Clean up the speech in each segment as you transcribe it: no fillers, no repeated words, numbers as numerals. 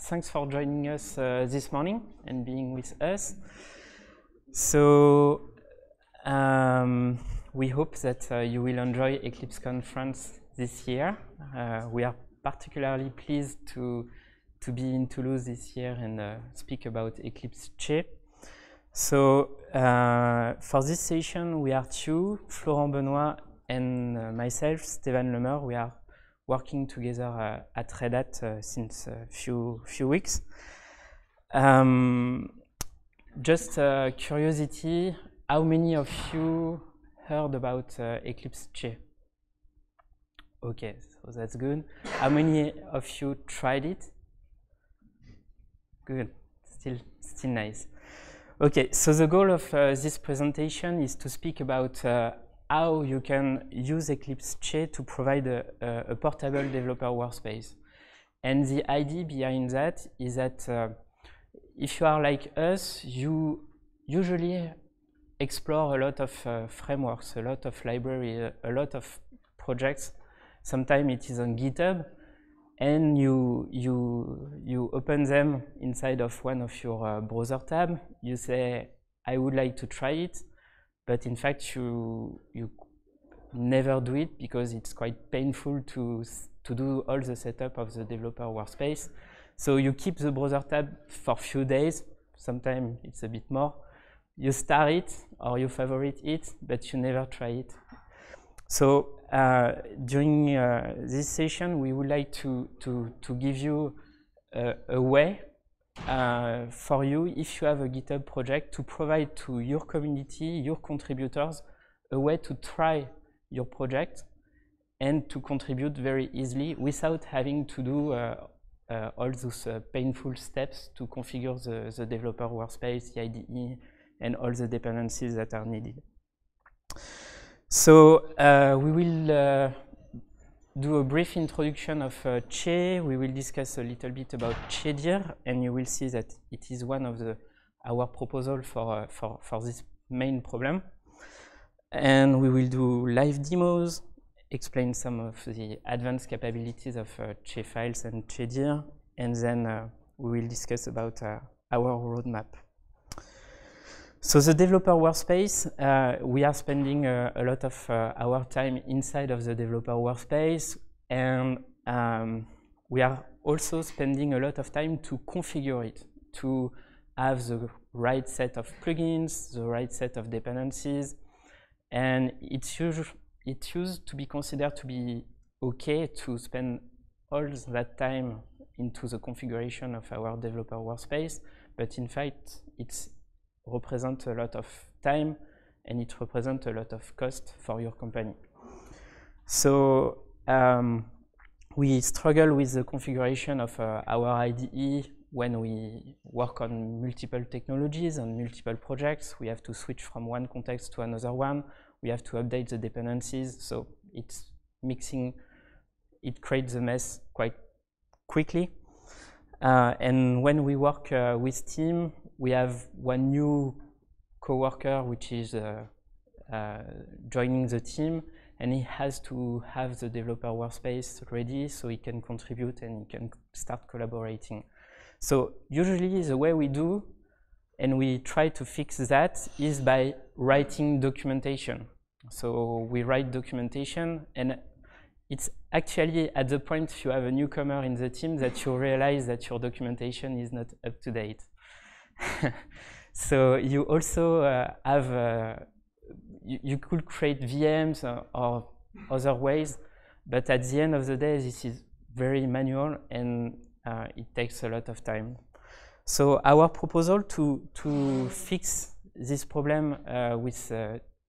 thanks for joining us this morning and being with us. So we hope that you will enjoy Eclipse Conference this year. We are particularly pleased to be in Toulouse this year and speak about Eclipse Che. So for this session, we are two, Florent Benoit and myself, Stéphane Lemer. We are working together at Red Hat since a few weeks. Just curiosity, how many of you heard about Eclipse Che? Okay, so that's good. How many of you tried it? Good, still nice. Okay, so the goal of this presentation is to speak about how you can use Eclipse Che to provide a portable developer workspace. And the idea behind that is that if you are like us, you usually explore a lot of frameworks, a lot of libraries, a lot of projects. Sometimes it is on GitHub, and you open them inside of one of your browser tabs. You say, I would like to try it. But in fact, you never do it because it's quite painful to do all the setup of the developer workspace. So you keep the browser tab for a few days. Sometimes it's a bit more. You start it or you favorite it, but you never try it. So during this session, we would like to give you a way for you, if you have a GitHub project, to provide to your community, your contributors, a way to try your project and to contribute very easily without having to do all those painful steps to configure the developer workspace, the IDE, and all the dependencies that are needed. So we will do a brief introduction of Che. We will discuss a little bit about Chedir, and you will see that it is one of our proposals for this main problem. And we will do live demos, explain some of the advanced capabilities of Che files and Chedir, and then we will discuss about our roadmap. So the developer workspace, we are spending a lot of our time inside of the developer workspace, and we are also spending a lot of time to configure it, to have the right set of plugins, the right set of dependencies, and it used to be considered to be okay to spend all that time into the configuration of our developer workspace, but in fact it's represent a lot of time and it represents a lot of cost for your company. So we struggle with the configuration of our IDE when we work on multiple technologies and multiple projects. We have to switch from one context to another one. We have to update the dependencies, so it's mixing. It creates a mess quite quickly. And when we work with team, we have one new coworker which is joining the team, and he has to have the developer workspace ready so he can contribute and he can start collaborating. So usually the way we do, and we try to fix that, is by writing documentation. So we write documentation, and it's actually at the point if you have a newcomer in the team that you realize that your documentation is not up to date. So you also have, you could create VMs or other ways, but at the end of the day, this is very manual and it takes a lot of time. So our proposal to fix this problem with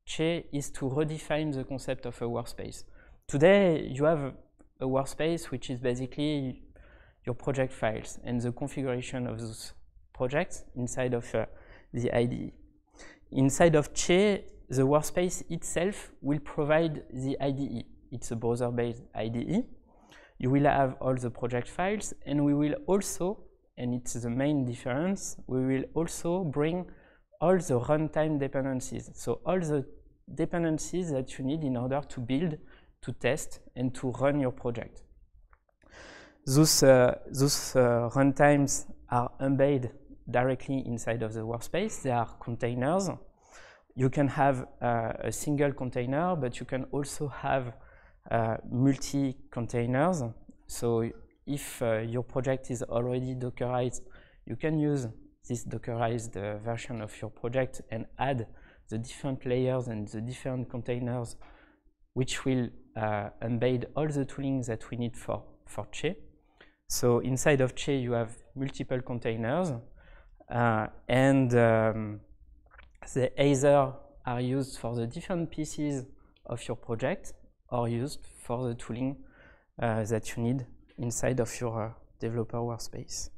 Che is to redefine the concept of a workspace. Today, you have a workspace which is basically your project files and the configuration of those projects inside of the IDE. Inside of Che, the workspace itself will provide the IDE. It's a browser-based IDE. You will have all the project files, and we will also, and it's the main difference, we will also bring all the runtime dependencies. So all the dependencies that you need in order to build, to test, and to run your project. Those runtimes are embedded directly inside of the workspace. They are containers. You can have a single container, but you can also have multi-containers. So if your project is already Dockerized, you can use this Dockerized version of your project and add the different layers and the different containers, which will embed all the tooling that we need for Che. So inside of Che, you have multiple containers, and they either are used for the different pieces of your project or used for the tooling that you need inside of your developer workspace.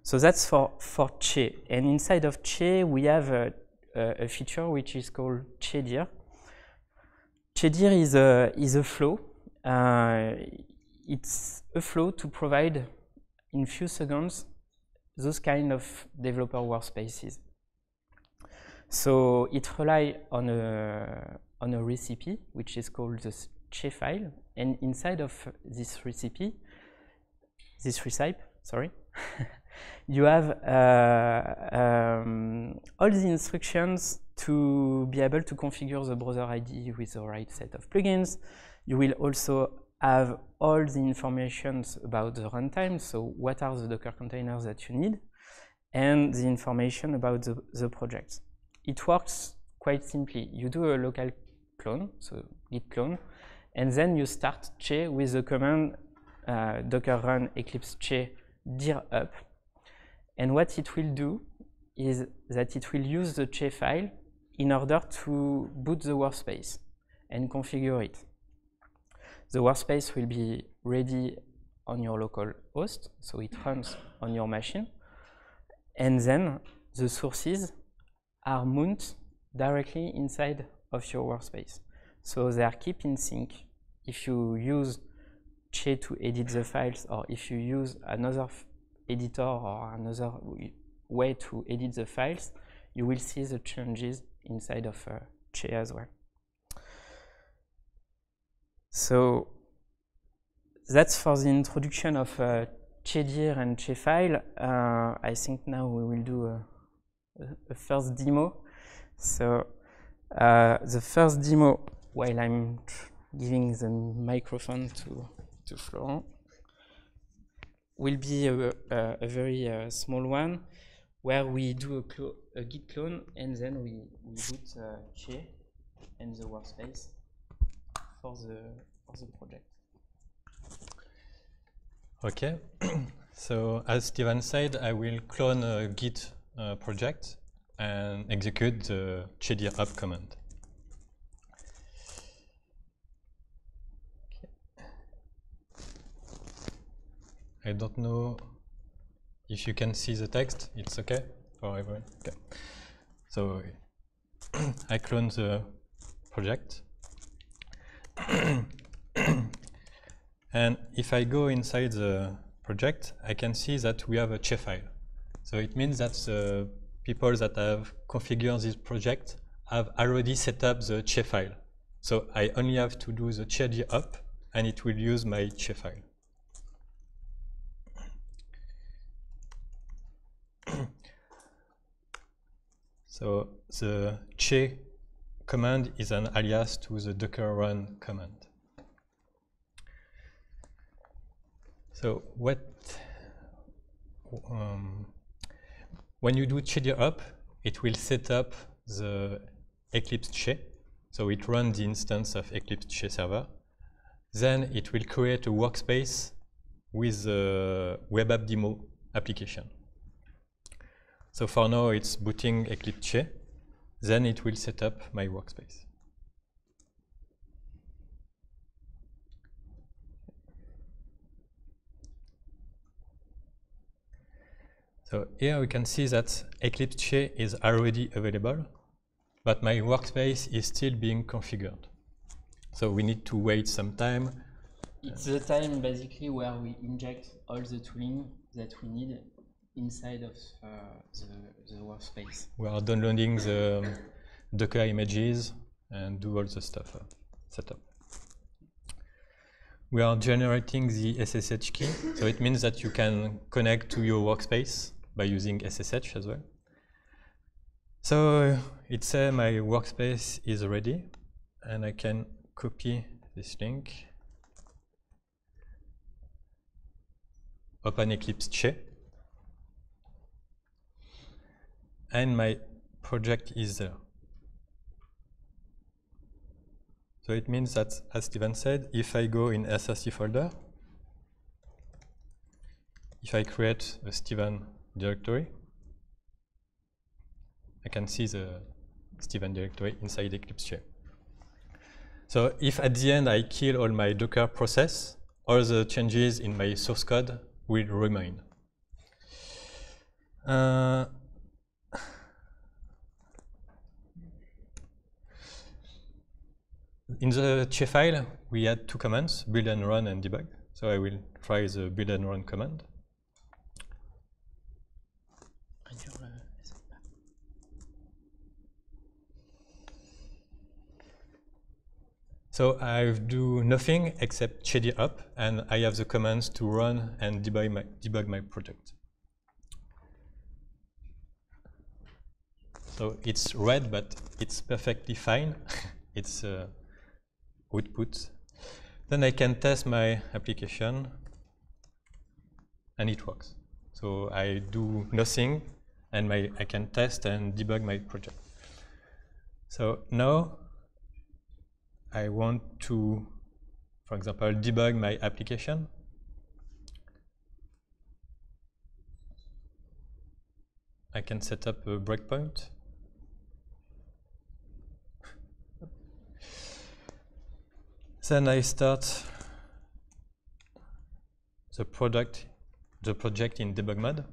So that's for Che. And inside of Che, we have a feature which is called Chedir. Chedir is a flow. It's a flow to provide in few seconds those kind of developer workspaces. So it relies on a recipe which is called the Che file, and inside of this recipe, sorry, you have all the instructions to be able to configure the browser ID with the right set of plugins. You will also have all the information about the runtime, so what are the Docker containers that you need, and the information about the project. It works quite simply. You do a local clone, so git clone, and then you start Che with the command docker run eclipse Che dir up. And what it will do is that it will use the Che file in order to boot the workspace and configure it. The workspace will be ready on your local host, so it runs on your machine. And then the sources are mounted directly inside of your workspace. So they are kept in sync. If you use Che to edit the files, or if you use another editor or another way to edit the files, you will see the changes inside of Che as well. So that's for the introduction of Chedir and Che file. I think now we will do a first demo. So the first demo, while I'm giving the microphone to Florent, will be a very small one where we do a git clone and then we boot Che and the workspace for the project. Okay, so as Steven said, I will clone a Git project and execute the chedir up command. Okay. I don't know if you can see the text. It's okay for everyone? Okay. So I clone the project. And if I go inside the project, I can see that we have a Che file. So it means that the people that have configured this project have already set up the Che file. So I only have to do the chedir up, and it will use my Che file. So the Che command is an alias to the docker run command. So when you do chedir up, it will set up the Eclipse Che. So it runs the instance of Eclipse Che server. Then it will create a workspace with the web app demo application. So for now, it's booting Eclipse Che. Then it will set up my workspace. So here we can see that Eclipse Che is already available, but my workspace is still being configured. So we need to wait some time. It's the time basically where we inject all the tooling that we need inside of the workspace. We are downloading the Docker images and do all the stuff setup. we are generating the SSH key. So it means that you can connect to your workspace by using SSH as well. So it says my workspace is ready, and I can copy this link, open Eclipse Che, and my project is there. So it means that, as Steven said, if I go in SRC folder, if I create a Steven directory, I can see the Steven directory inside Eclipse Che. So if at the end I kill all my Docker process, all the changes in my source code will remain. In the Che file, we had two commands, build and run and debug. So I will try the build and run command. So I do nothing except chdir up, and I have the commands to run and debug my project. So it's red, but it's perfectly fine. It's output. Then I can test my application, and it works. So I do nothing, and I can test and debug my project. So now I want to, for example, debug my application. I can set up a breakpoint. Then I start the project in debug mode.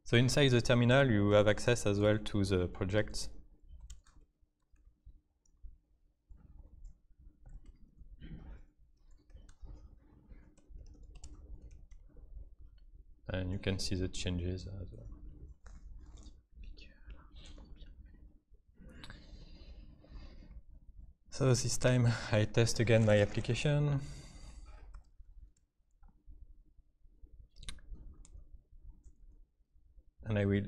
So inside the terminal, you have access as well to the project. And you can see the changes as well. So this time I test again my application. And I will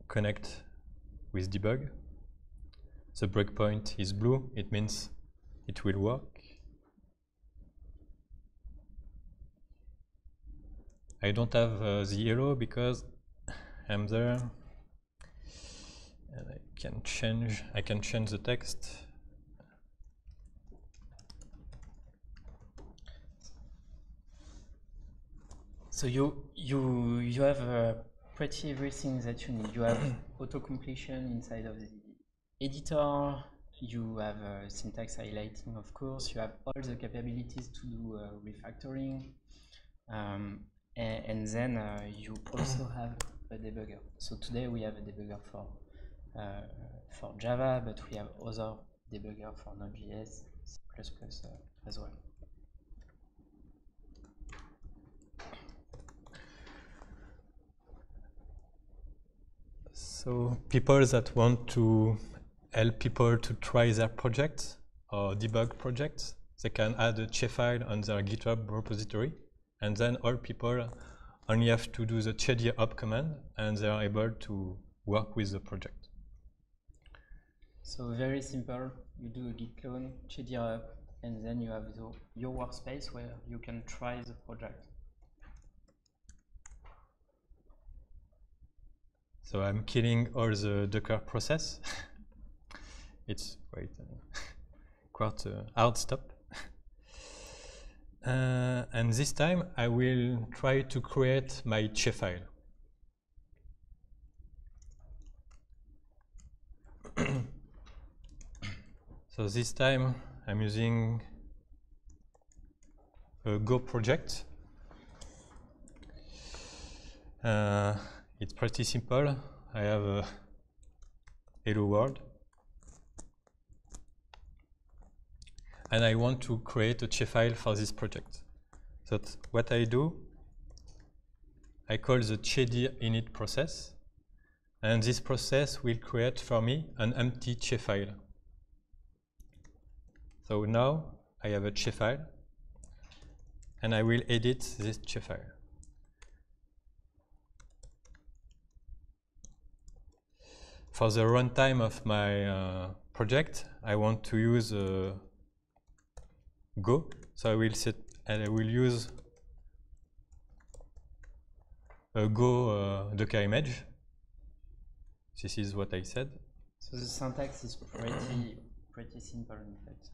connect with debug. The breakpoint is blue, it means it will work. I don't have the yellow because I'm there. And I can change the text. So you have pretty everything that you need. You have auto-completion inside of the editor. You have syntax highlighting, of course. You have all the capabilities to do refactoring. And then you also have a debugger. So today we have a debugger for Java, but we have other debugger for Node.js, C++ as well. So people that want to help people to try their projects or debug projects, they can add a Che file on their GitHub repository, and then all people only have to do the chdir up command, and they are able to work with the project. So very simple. You do a git clone, chdir up, and then you have your workspace where you can try the project. So I'm killing all the Docker process. It's quite a hard stop. And this time I will try to create my Che file. So this time I'm using a Go project. It's pretty simple. I have a hello world. And I want to create a Che file for this project. So what I do, I call the chdir init process. And this process will create for me an empty Che file. So now I have a Che file, and I will edit this Che file. For the runtime of my project, I want to use Go, so I will use a Go Docker image. This is what I said. So the syntax is pretty simple in fact.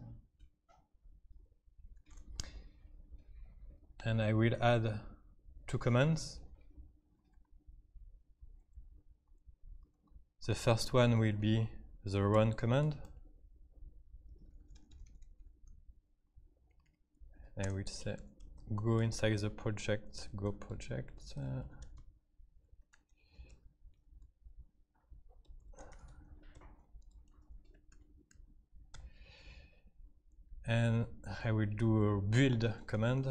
And I will add 2 commands. The first one will be the run command. I will say go inside the project, go project. And I will do a build command.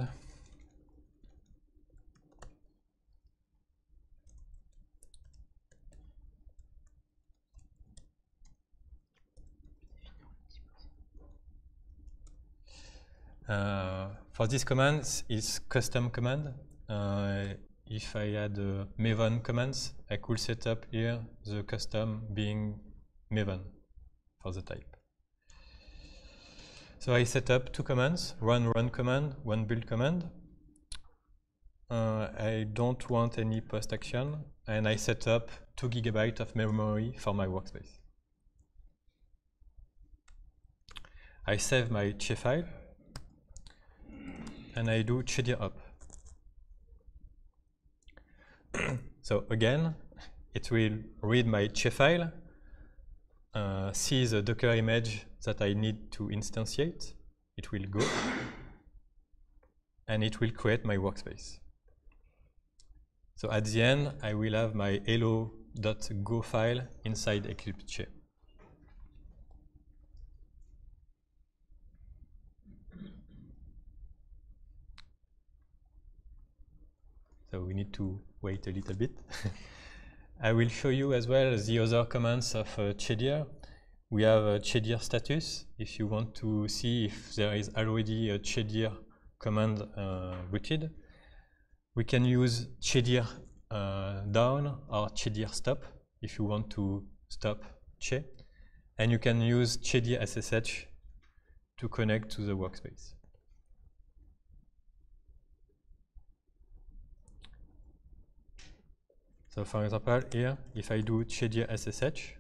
For this command, it's custom command. If I had Maven commands, I could set up here the custom being Maven for the type. So I set up 2 commands, run command, one build command. I don't want any post action, and I set up 2 GB of memory for my workspace. I save my Che file, and I do chedir up. So again, it will read my Che file, see the Docker image that I need to instantiate, it will go, and it will create my workspace. So at the end, I will have my hello.go file inside Eclipse Che. So we need to wait a little bit. I will show you as well the other commands of chedir. We have a chedir status. If you want to see if there is already a chedir command booted, we can use chedir down or chedir stop if you want to stop Che, and you can use chedir SSH to connect to the workspace. So for example, here, if I do chedir SSH,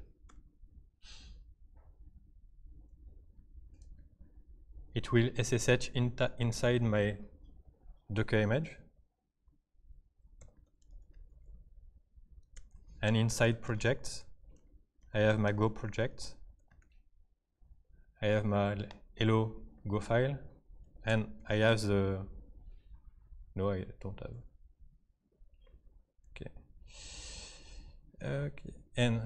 it will SSH inside my Docker image. And inside projects, I have my Go project, I have my hello Go file, and I have the, no, I don't have. Okay, and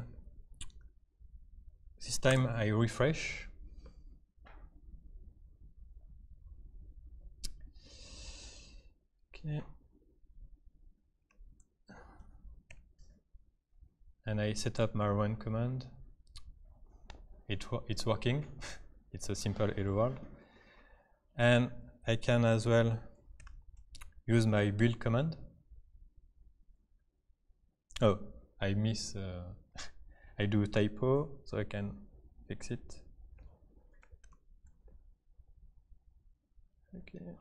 this time I refresh. Okay. And I set up my run command. It's working. It's a simple hello world. And I can as well use my build command. Oh, I miss, I do a typo, so I can fix it. Okay.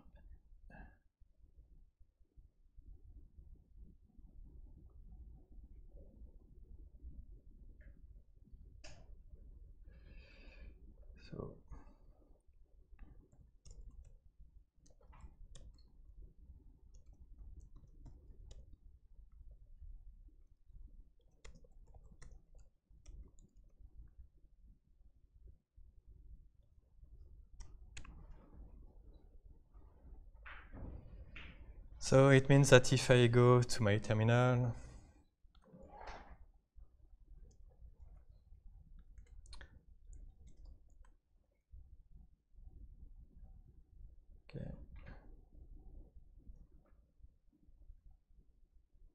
So So it means that if I go to my terminal, okay,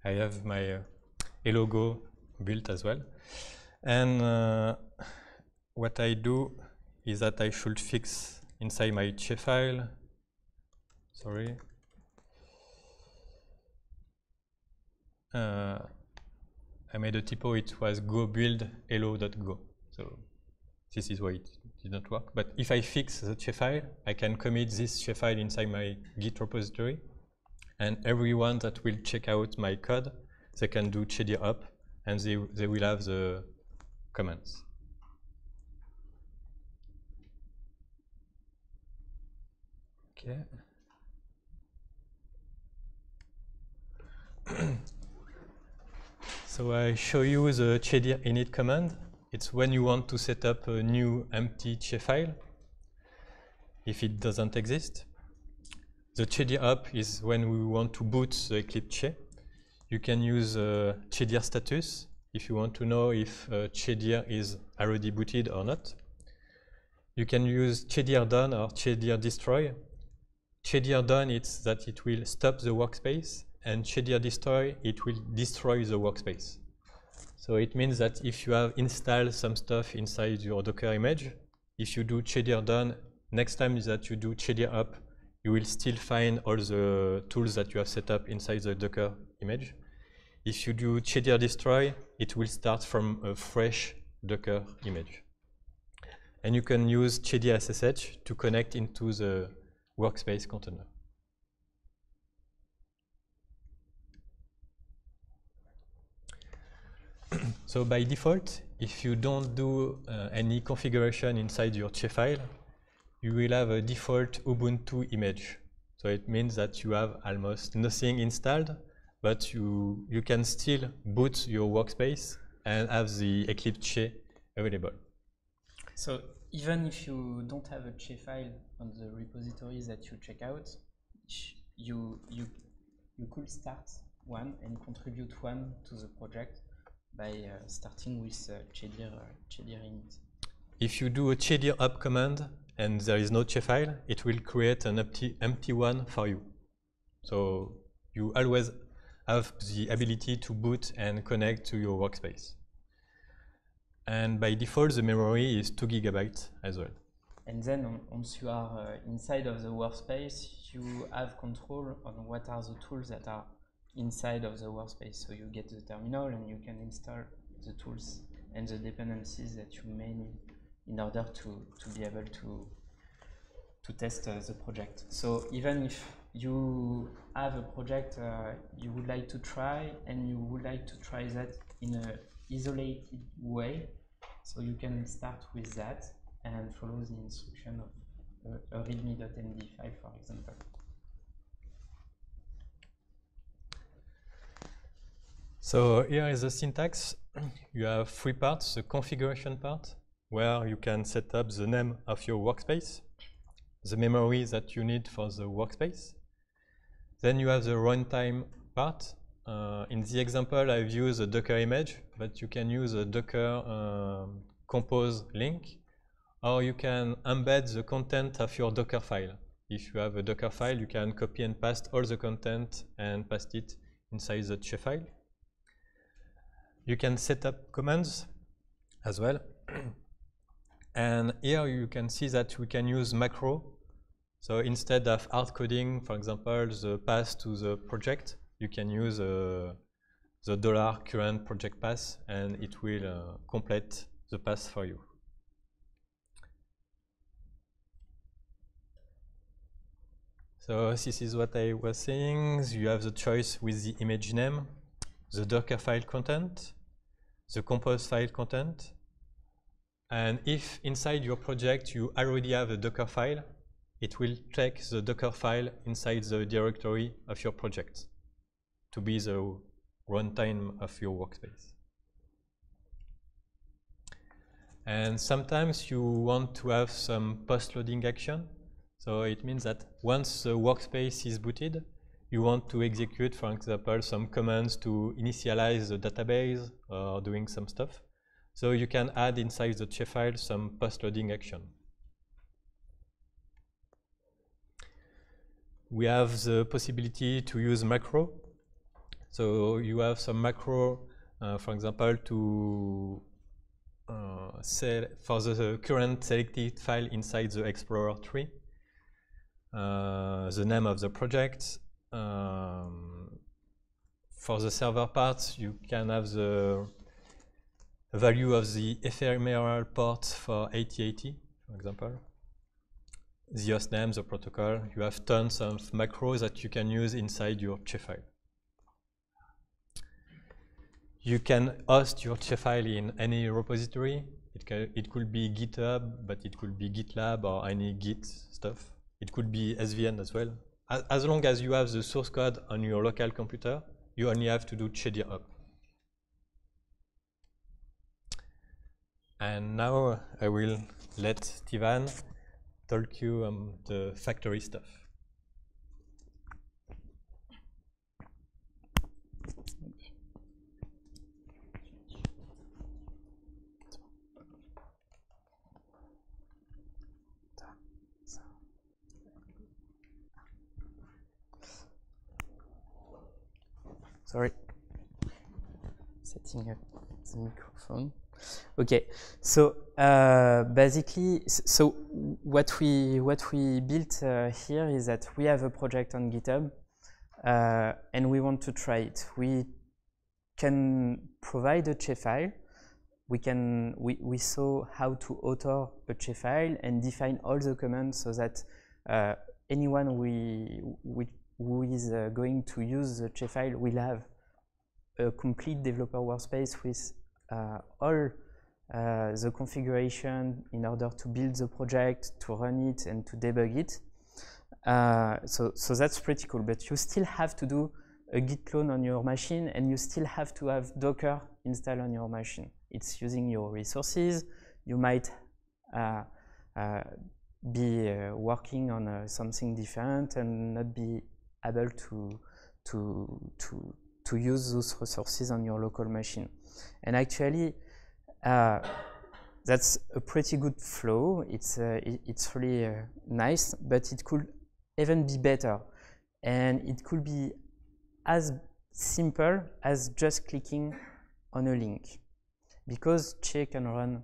I have my hello Go built as well. And what I do is that I should fix inside my che file. Sorry. I made a typo. It was go build hello.go. So this is why it did not work. But if I fix the che file, I can commit this che file inside my Git repository. And everyone that will check out my code, they can do chedir up, and they will have the comments. Okay. So I show you the chedir init command. It's when you want to set up a new empty che file, if it doesn't exist. The chedir up is when we want to boot the Eclipse che. You can use chedir status if you want to know if chedir is already booted or not. You can use chedir done or chedir destroy. Chedir done, it's that it will stop the workspace, and chedir destroy, it will destroy the workspace. So it means that if you have installed some stuff inside your Docker image, if you do chedir done, next time that you do chedir up, you will still find all the tools that you have set up inside the Docker image. If you do chedir destroy, it will start from a fresh Docker image. And you can use chedir SSH to connect into the workspace container. So by default, if you don't do any configuration inside your che file, you will have a default Ubuntu image. So it means that you have almost nothing installed, but you can still boot your workspace and have the Eclipse che available. So even if you don't have a che file on the repositories that you check out, you could start one and contribute one to the project by starting with chedir init. If you do a chedir up command and there is no che file, it will create an empty one for you. So you always have the ability to boot and connect to your workspace. And by default, the memory is 2 GB as well. And then once you are inside of the workspace, you have control on what are the tools that are inside of the workspace. So you get the terminal and you can install the tools and the dependencies that you may need in order to be able to test the project. So even if you have a project you would like to try, and you would like to try that in an isolated way, so you can start with that and follow the instruction of a readme.md file, for example. So here is the syntax. You have 3 parts: the configuration part, where you can set up the name of your workspace, the memory that you need for the workspace. Then you have the runtime part. In the example, I've used a Docker image, but you can use a Docker compose link, or you can embed the content of your Docker file. If you have a Docker file, you can copy and paste all the content and paste it inside the che file. You can set up commands as well. And here you can see that we can use macro. So instead of hard coding, for example, the path to the project, you can use the $current project path, and it will complete the path for you. So this is what I was saying. You have the choice with the image name, the Docker file content, the compose file content. And if inside your project you already have a Docker file, it will check the Docker file inside the directory of your project to be the runtime of your workspace. And sometimes you want to have some post-loading action. So it means that once the workspace is booted, you want to execute, for example, some commands to initialize the database or doing some stuff. So you can add inside the che file some post-loading action. We have the possibility to use macro. So you have some macro For example, to for the current selected file inside the Explorer tree, the name of the project. For the server part, you can have the value of the ephemeral port for 8080, for example. The host name, the protocol. You have tons of macros that you can use inside your Che file. You can host your Che file in any repository. It could be GitHub, but it could be GitLab or any Git stuff. It could be SVN as well. As long as you have the source code on your local computer, you only have to do chedir up. And now I will let Stevan talk you the factory stuff. Sorry, setting up the microphone. Okay, so basically, so what we built here is that we have a project on GitHub, and we want to try it. We can provide a Che file. We saw how to author a Che file and define all the commands so that anyone who is going to use the Che file will have a complete developer workspace with all the configuration in order to build the project, to run it, and to debug it. So that's pretty cool, but you still have to do a Git clone on your machine, and you still have to have Docker installed on your machine. It's using your resources. You might be working on something different and not be able to use those resources on your local machine. And actually, that's a pretty good flow. It's really nice, but it could even be better. And it could be as simple as just clicking on a link. Because Che can run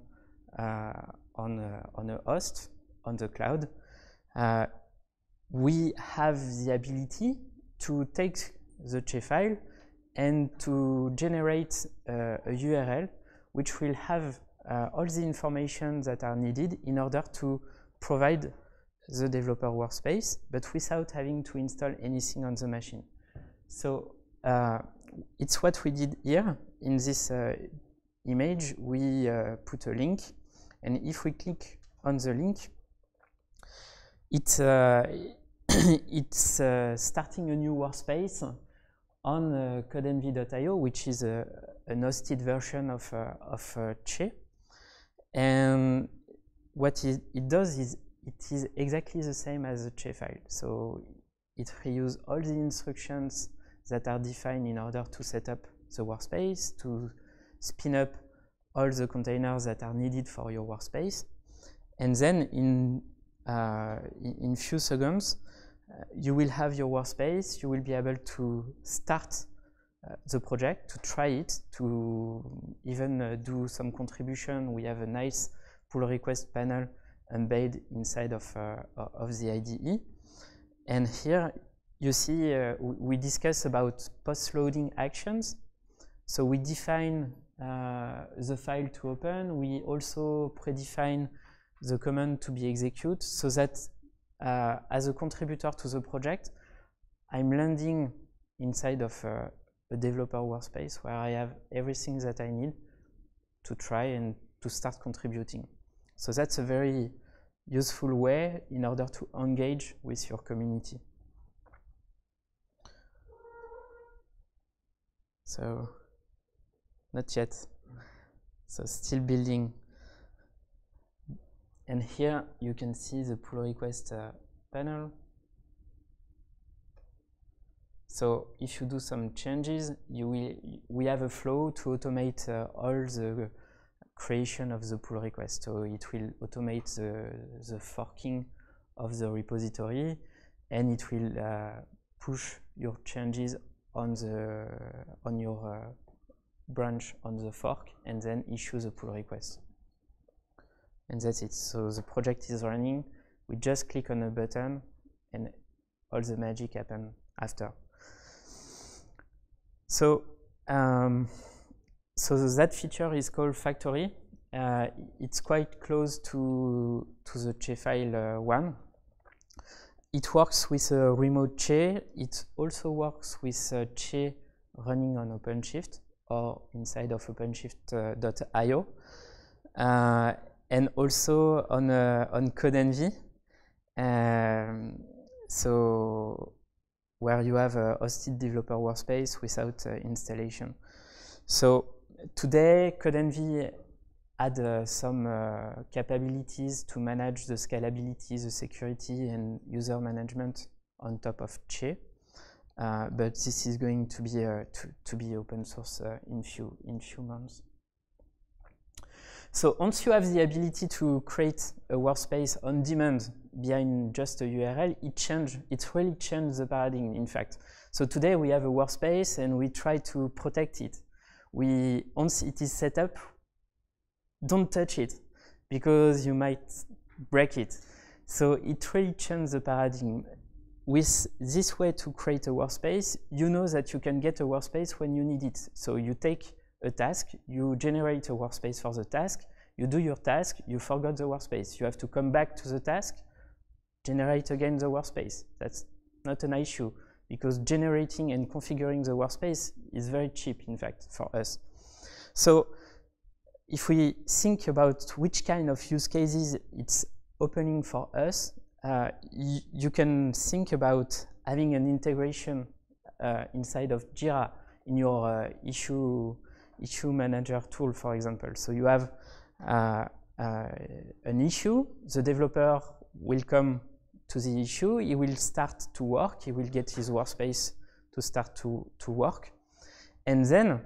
on a host, on the cloud, we have the ability to take the Che file and to generate a URL which will have all the information that are needed in order to provide the developer workspace, but without having to install anything on the machine. So it's what we did here. In this image, we put a link, and if we click on the link, it's starting a new workspace on codenv.io, which is an hosted version of Che. And what it does is it is exactly the same as the Che file. So it reuses all the instructions that are defined in order to set up the workspace, to spin up all the containers that are needed for your workspace. And then in few seconds, you will have your workspace. You will be able to start the project, to try it, to even do some contribution. We have a nice pull request panel embedded inside of the IDE. And here you see we discuss about post-loading actions. So we define the file to open. We also predefine the command to be executed so that as a contributor to the project, I'm landing inside of a developer workspace where I have everything that I need to try and to start contributing. So that's a very useful way in order to engage with your community. So, not yet. So still building. And here you can see the pull request panel. So if you do some changes, we have a flow to automate all the creation of the pull request. So it will automate the forking of the repository, and it will push your changes on your branch on the fork and then issue the pull request. And that's it. So the project is running. We just click on a button and all the magic happens after. So, so that feature is called Factory. It's quite close to the Che-file one. It works with a remote Che. It also works with Che running on OpenShift or inside of OpenShift.io, and also on CodeNV. So where you have a hosted developer workspace without installation. So today, CodeNV add some capabilities to manage the scalability, the security, and user management on top of Che, but this is going to be open source in few months. So once you have the ability to create a workspace on demand behind just a URL, it really changed the paradigm, in fact. So today we have a workspace and we try to protect it. Once it is set up, don't touch it because you might break it. So it really changed the paradigm. With this way to create a workspace, you know that you can get a workspace when you need it. So you take a task, you generate a workspace for the task, you do your task, you forgot the workspace. You have to come back to the task, generate again the workspace. That's not an issue because generating and configuring the workspace is very cheap, in fact, for us. So if we think about which kind of use cases it's opening for us, you can think about having an integration inside of Jira in your issue manager tool, for example. So you have an issue, the developer will come to the issue, he will start to work, he will get his workspace to start to work. And then,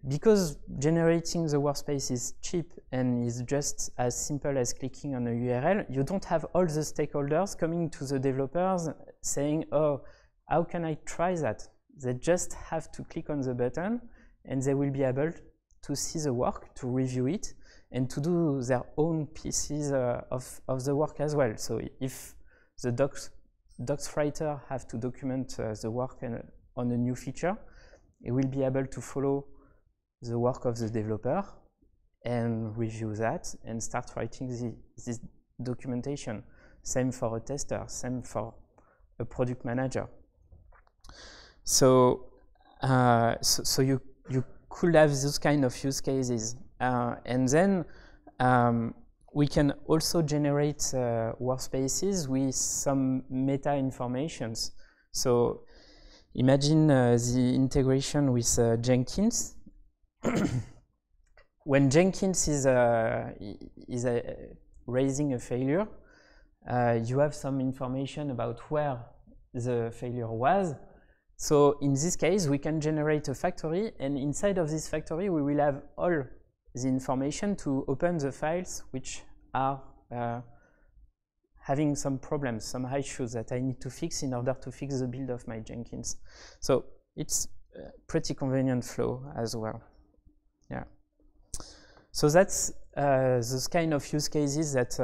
because generating the workspace is cheap and is just as simple as clicking on a URL, you don't have all the stakeholders coming to the developers saying, oh, how can I try that? They just have to click on the button and they will be able to see the work, to review it, and to do their own pieces of the work as well. So if the docs writer have to document the work on a new feature, it will be able to follow the work of the developer and review that and start writing this documentation. Same for a tester, same for a product manager. So, so you could have those kind of use cases. And then we can also generate workspaces with some meta informations. So imagine the integration with Jenkins. When Jenkins is raising a failure, you have some information about where the failure was. So in this case, we can generate a factory, and inside of this factory, we will have all the information to open the files which are having some problems, some issues that I need to fix in order to fix the build of my Jenkins. So it's a pretty convenient flow as well. Yeah. So that's those kind of use cases that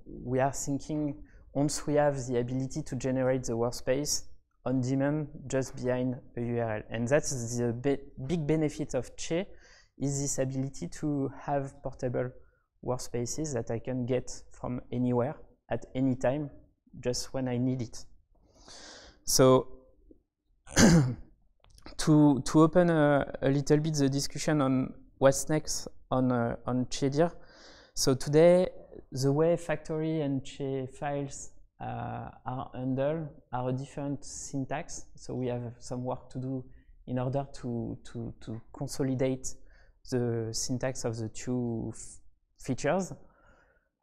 we are thinking once we have the ability to generate the workspace on demand just behind a URL. And that's the big benefit of Che, is this ability to have portable workspaces that I can get from anywhere at any time, just when I need it. So to open a little bit the discussion on what's next on Chedir. So today, the way factory and Che files are handled are a different syntax. So we have some work to do in order to consolidate the syntax of the two features,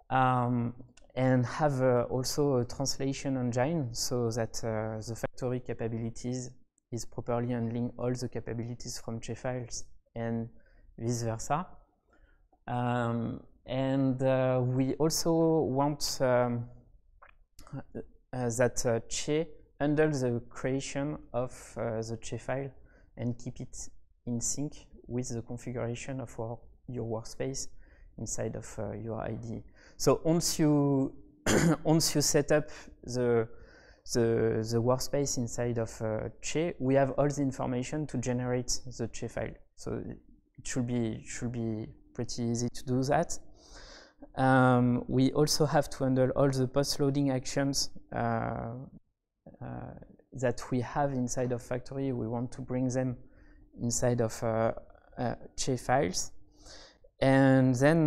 and have also a translation engine so that the factory capabilities is properly handling all the capabilities from Che files and vice versa. And we also want that Che handles the creation of the Che file and keep it in sync with the configuration of your workspace inside of your IDE. So once you once you set up the workspace inside of Che, we have all the information to generate the Che file. So it should be pretty easy to do that. We also have to handle all the post-loading actions that we have inside of Factory. We want to bring them inside of Che files. And then,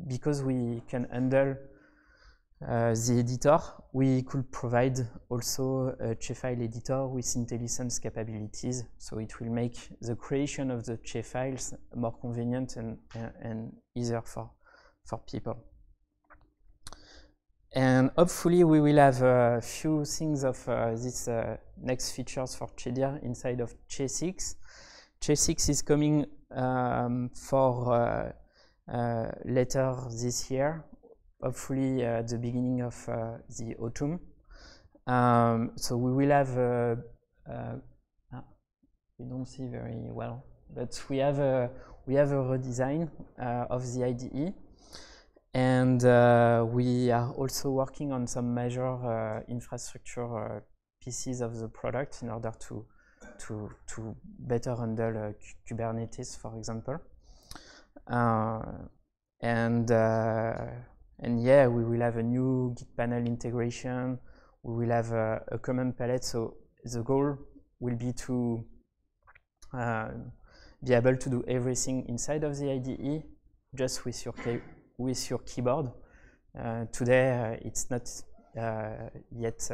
because we can handle the editor, we could provide also a Che file editor with IntelliSense capabilities. So it will make the creation of the Che files more convenient and easier for people. And hopefully we will have a few things of these next features for Chedir inside of Che 6. Che 6 is coming for later this year, hopefully at the beginning of the autumn. So we will have we don't see very well, but we have a redesign of the IDE, and we are also working on some major infrastructure pieces of the product in order to better handle Kubernetes, for example. And yeah, we will have a new Git panel integration. We will have a command palette. So the goal will be to be able to do everything inside of the IDE just with your keyboard. Today it's not yet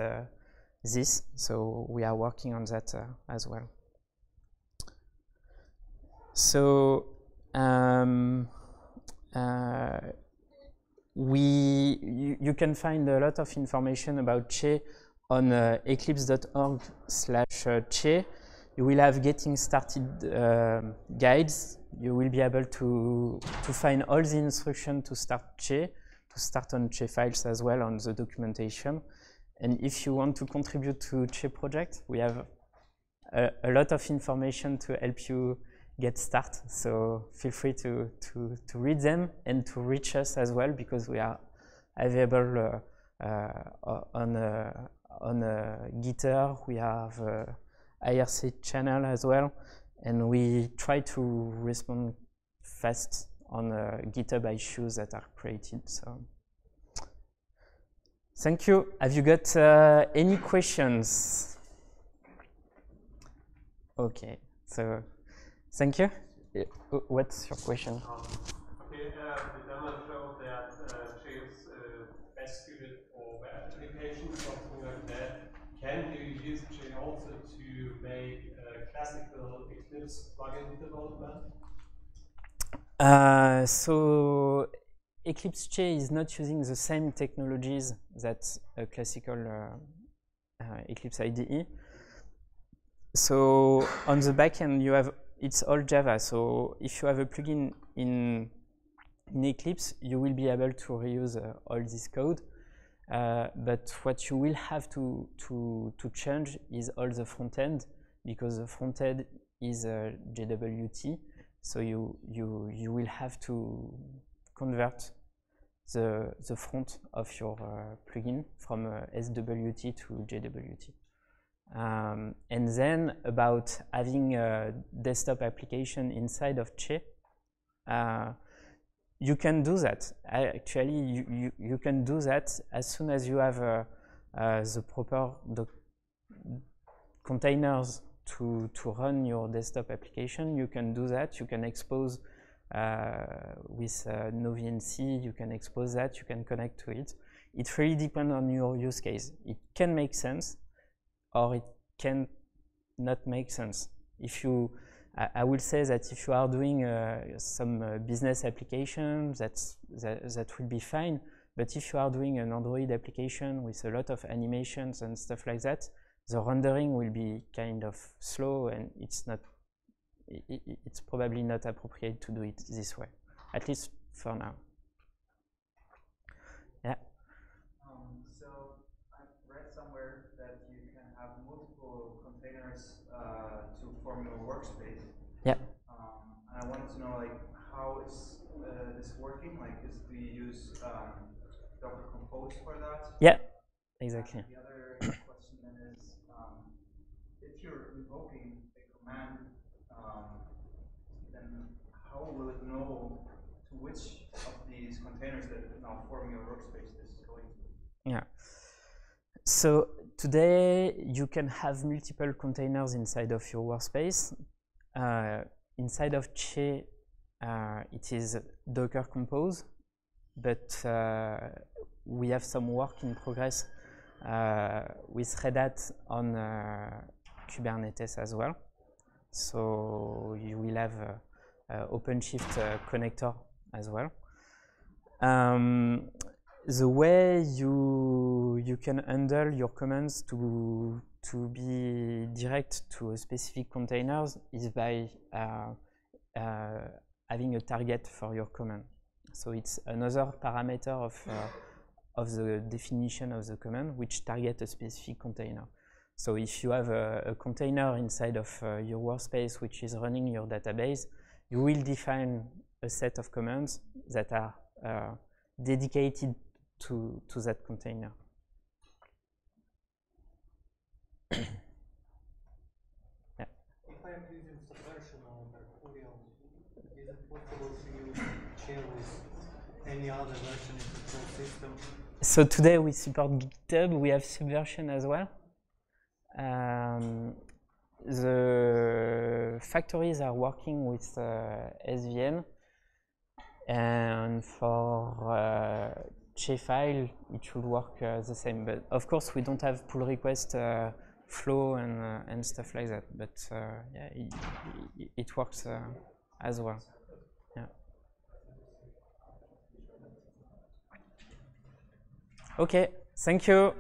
this, so we are working on that as well. So you can find a lot of information about Che on eclipse.org/Che. You will have getting started guides. You will be able to find all the instructions to start Che, to start on Che files as well on the documentation. And if you want to contribute to Che project, we have a lot of information to help you get started. So feel free to read them and to reach us as well, because we are available on Gitter. We have IRC channel as well, and we try to respond fast on GitHub issues that are created. So thank you. Have you got any questions? Okay, so thank you. What's your question? Okay, the demo showed that Che is best suited for web applications, something like that. Can you use Che also to make classical Eclipse plugin development? So Eclipse Che is not using the same technologies that a classical Eclipse IDE. So on the backend, you have it's all Java. So if you have a plugin in Eclipse, you will be able to reuse all this code. But what you will have to change is all the front end, because the front end is JWT. So you will have to convert the front of your plugin from SWT to JWT. And then about having a desktop application inside of Che, you can do that. Actually, you can do that as soon as you have the proper containers to run your desktop application. You can do that. You can expose with NoVNC. You can expose that. You can connect to it. It really depends on your use case. It can make sense, or it can not make sense. If you, I will say that if you are doing some business application, that will be fine. But if you are doing an Android application with a lot of animations and stuff like that, the rendering will be kind of slow, and it's probably not appropriate to do it this way, at least for now. Yeah. So I've read somewhere that you can have multiple containers to form your workspace. Yeah. And I wanted to know, like, how is this working? Like, do you use Docker Compose for that? Yeah, exactly. And the other question then is, if you're invoking a command, then how will it know to which of these containers that now form your workspace this is going to? Yeah. So today you can have multiple containers inside of your workspace. Inside of Che, it is Docker Compose, but we have some work in progress with Red Hat on Kubernetes as well. So you will have OpenShift connector as well. The way you can handle your commands to be direct to a specific containers is by having a target for your command. So it's another parameter of the definition of the command which target a specific container. So if you have a container inside of your workspace which is running your database, you will define a set of commands that are dedicated to that container. Yeah. If I am using Subversion or Mercurial, is it possible to use Che with any other version of the control system? So today we support GitHub, we have Subversion as well. The factories are working with SVN, and for Che file it should work the same. But of course we don't have pull request flow and stuff like that. But yeah, it works as well. Yeah. Okay, thank you.